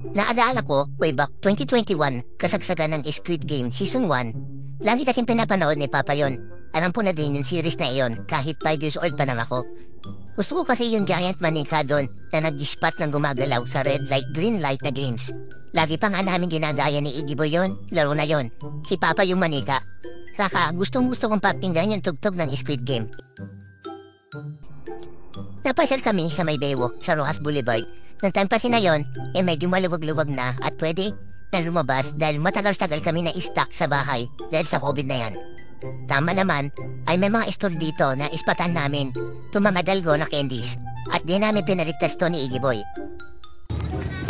Naalala ko, way back 2021, kasagsagan ng Squid Game Season 1, lagi kasing pinapanood ni Papa yon. Alam po na din yung series na iyon kahit 5 years old pa lang ako. Gusto ko kasi yung giant manika doon na nag-spot ng gumagalaw sa red light green light na games. Lagi pa nga namin ginagaya ni Iggy Boy yon, laro na yon. Si Papa yung manika. Saka gustong kong pakinggan yung tugtog ng Squid Game. Napasyal kami sa may Baywalk sa Rojas Boulevard. Nang time kasi na yon, medyo maluwag-luwag na at pwede na lumabas dahil matagal-tagal kami na stuck sa bahay dahil sa COVID na yan. Tama naman ay may mga store dito na ispatan namin itong mga dalgo na candies at di namin pinaligtas to ni Iggy Boy.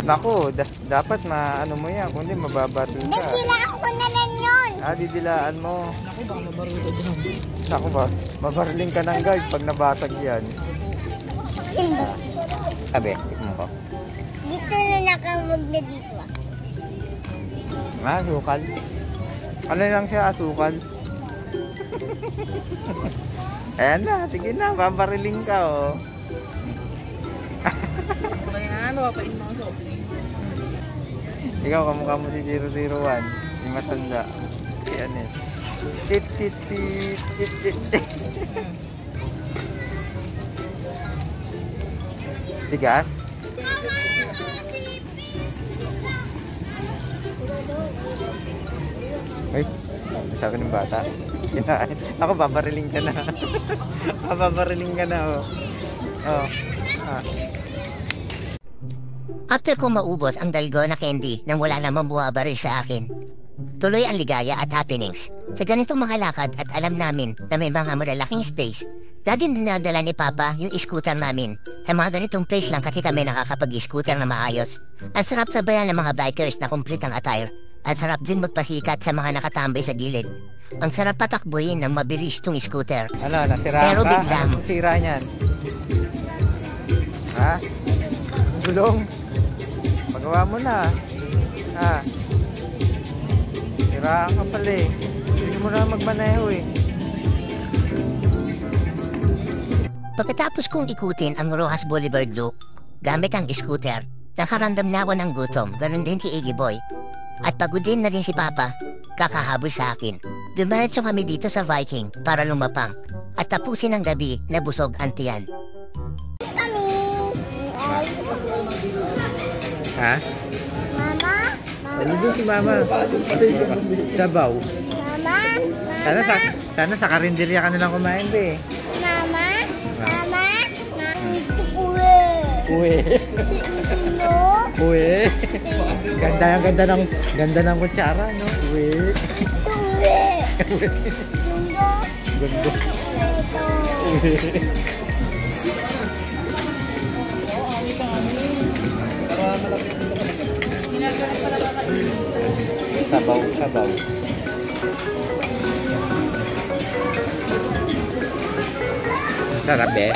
Naku, dapat ano mo yan, kundi mababatin ka. Didilaan ko na lang yun. Didilaan mo. Naku, baka mabaril ka dyan. Naku ba, mabarling ka ng guard pag nabasag yan. Hindi. Sabi, tikmo ko. Dito na nakawag na dito. Asukal. Ano lang siya, asukal? Ayan na, sige na, babariling ka oh. Ayan, mapapain mo sa opening. Ikaw, kamukha mo si 001. Yung matanda. Ayan eh. Tit. Tigas? Ay, sabi ng bata. Kinain. Ako, babariling ka na. Babariling ka na oh. Oh. After ko maubos ang dalgo na candy nang wala namang bumabaril sa akin, tuloy ang ligaya at happenings. Sa ganitong mga lakad at alam namin na may mga malalaking space, laging dinadala ni Papa yung scooter namin. Sa mga ganitong place lang kasi kami nakakapag-scooter na maayos. Ang sarap sabayan ng mga bikers na complete ang attire. At sarap din magpasikat sa mga nakatambay sa gilid. Ang sarap patakbuhin ng mabilis tong scooter. Ano, nasira Pero ka? biglang, Anong sira niyan? Ha? Gulong? Pagawa mo na. Ha? Siraan ka pala eh. Hindi mo na magmaneho eh. pagkatapos kong ikutin ang Rojas Boulevard Loop, gamit ang scooter, nakaramdam na ako ng gutom, ganun din si Iggy Boy. At pagod din na rin si Papa, kakahabol sa akin. Dumiretso kami dito sa Viking para lumapang at tapusin ang gabi na busog ang tiyan. Ha? Mama? Ano doon si Mama? Sabaw. Mama? Sana sa karinderya ka nalang kumain be. Mama? Mama? Uwe. Uwe. Sino? Uwe. Ganda ng kutsara, no? Uwe. Uwe. Sino? Ganda. Ito. Uwe. Sabaw. Sarap eh.